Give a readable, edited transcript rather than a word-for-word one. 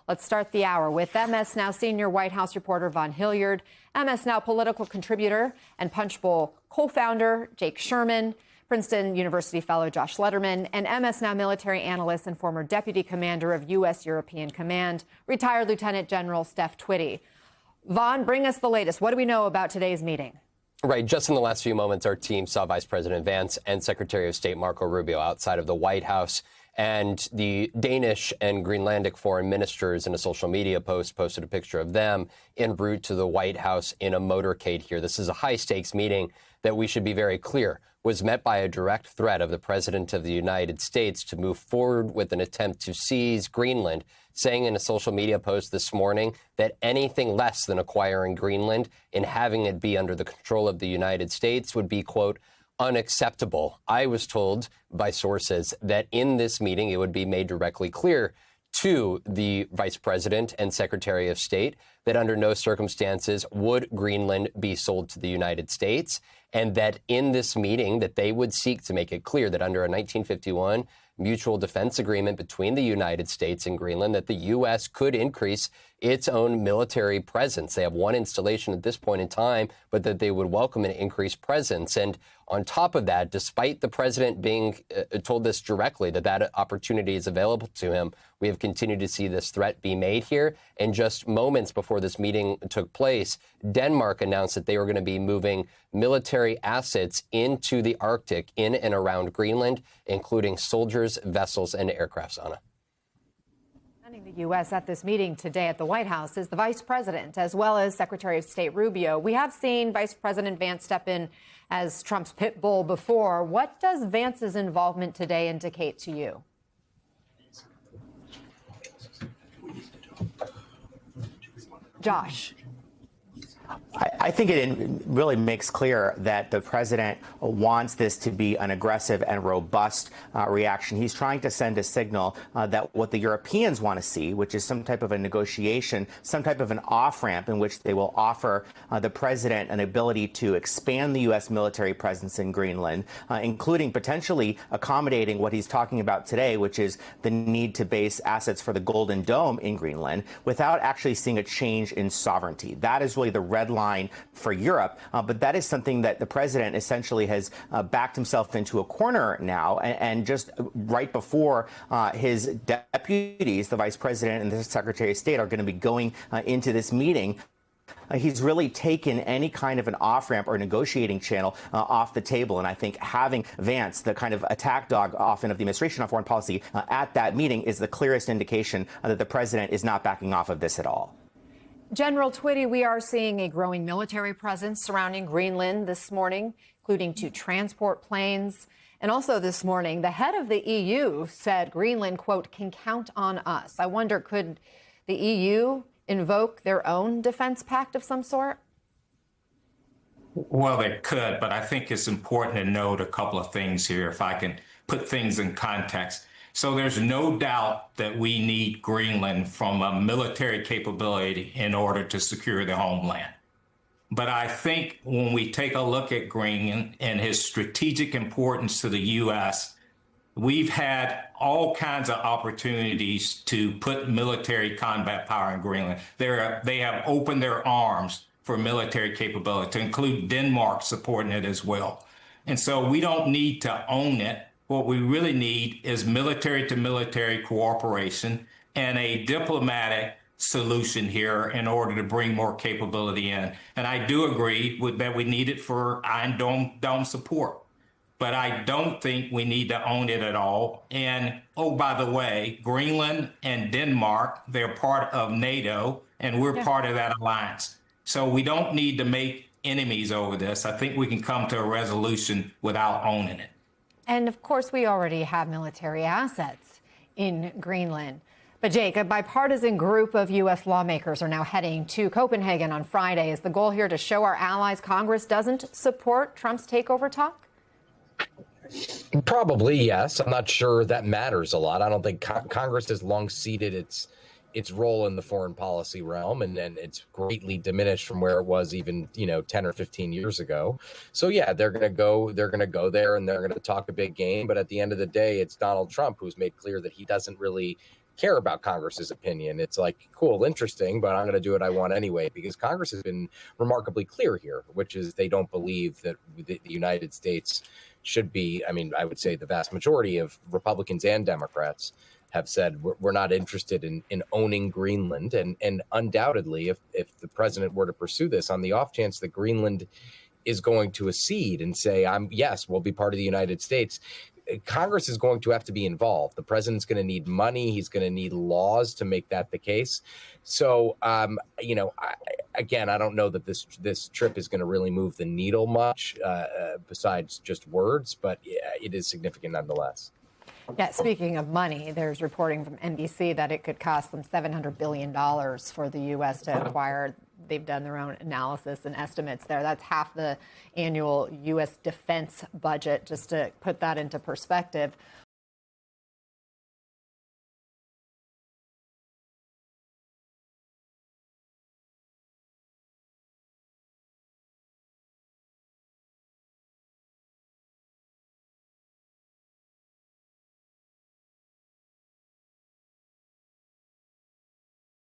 Let's start the hour with MS Now senior White House reporter Vaughn Hilliard, MS Now political contributor and Punchbowl co-founder Jake Sherman, Princeton University fellow Josh Lederman, and MS Now military analyst and former deputy commander of U.S. European Command, retired Lieutenant General Steph Twitty. Vaughn, bring us the latest. What do we know about today's meeting? Right. Just in the last few moments, our team saw Vice President Vance and Secretary of State Marco Rubio outside of the White House. And the Danish and Greenlandic foreign ministers in a social media post posted a picture of them en route to the White House in a motorcade here. This is a high-stakes meeting that, we should be very clear, was met by a direct threat of the President of the United States to move forward with an attempt to seize Greenland, saying in a social media post this morning that anything less than acquiring Greenland and having it be under the control of the United States would be, quote, unacceptable. I was told by sources that in this meeting it would be made directly clear to the Vice President and Secretary of State that under no circumstances would Greenland be sold to the United States, and that in this meeting that they would seek to make it clear that under a 1951 mutual defense agreement between the United States and Greenland, that the U.S. could increase its own military presence. They have one installation at this point in time, but that they would welcome an increased presence. And on top of that, despite the president being told this directly, that opportunity is available to him, we have continued to see this threat be made here. And just moments before this meeting took place, Denmark announced that they were going to be moving military assets into the Arctic in and around Greenland, including soldiers, vessels, and aircraft. Anna. The U.S. at this meeting today at the White House is the Vice President, as well as Secretary of State Rubio. We have seen Vice President Vance step in as Trump's pit bull before. What does Vance's involvement today indicate to you? Josh. I think it really makes clear that the president wants this to be an aggressive and robust reaction. He's trying to send a signal that what the Europeans want to see, which is some type of a negotiation, some type of an off-ramp in which they will offer the president an ability to expand the U.S. military presence in Greenland, including potentially accommodating what he's talking about today, which is the need to base assets for the Golden Dome in Greenland, without actually seeing a change in sovereignty. That is really the red line for Europe, but that is something that the president essentially has backed himself into a corner now, and just right before his deputies, the vice president and the secretary of state, are going to be going into this meeting. He's really taken any kind of an off-ramp or negotiating channel off the table. And I think having Vance, the kind of attack dog often of the administration on foreign policy, at that meeting is the clearest indication that the president is not backing off of this at all. General Twitty, we are seeing a growing military presence surrounding Greenland this morning, including 2 transport planes. And also this morning, the head of the EU said Greenland, quote, can count on us. I wonder, could the EU invoke their own defense pact of some sort? Well, they could, but I think it's important to note a couple of things here, if I can put things in context. So there's no doubt that we need Greenland from a military capability in order to secure the homeland. But I think when we take a look at Greenland and his strategic importance to the U.S., we've had all kinds of opportunities to put military combat power in Greenland. They have opened their arms for military capability, to include Denmark supporting it as well. And so we don't need to own it. What we really need is military-to-military cooperation and a diplomatic solution here in order to bring more capability in. And I do agree that we need it for Iron Dome support. But I don't think we need to own it at all. And, oh, by the way, Greenland and Denmark, they're part of NATO, and we're part of that alliance. So we don't need to make enemies over this. I think we can come to a resolution without owning it. And, of course, we already have military assets in Greenland. But, Jake, a bipartisan group of U.S. lawmakers are now heading to Copenhagen on Friday. Is the goal here to show our allies Congress doesn't support Trump's takeover talk? Probably, yes. I'm not sure that matters a lot. I don't think Congress has long ceded its role in the foreign policy realm, and it's greatly diminished from where it was even 10 or 15 years ago. So yeah, they're going to go there and they're going to talk a big game, but at the end of the day, it's Donald Trump who's made clear that he doesn't really care about Congress's opinion. It's like, cool, interesting, but I'm going to do what I want anyway, because Congress has been remarkably clear here, which is they don't believe that the United States should be, I mean, I would say the vast majority of Republicans and Democrats have said we're not interested in owning Greenland. And undoubtedly, if the president were to pursue this on the off chance that Greenland is going to accede and say, yes, we'll be part of the United States, Congress is going to have to be involved. The president's going to need money. He's going to need laws to make that the case. So, again, I don't know that this trip is going to really move the needle much besides just words, but it is significant nonetheless. Yeah, speaking of money, there's reporting from NBC that it could cost them $700 billion for the U.S. to acquire. They've done their own analysis and estimates there. That's half the annual U.S. defense budget, just to put that into perspective.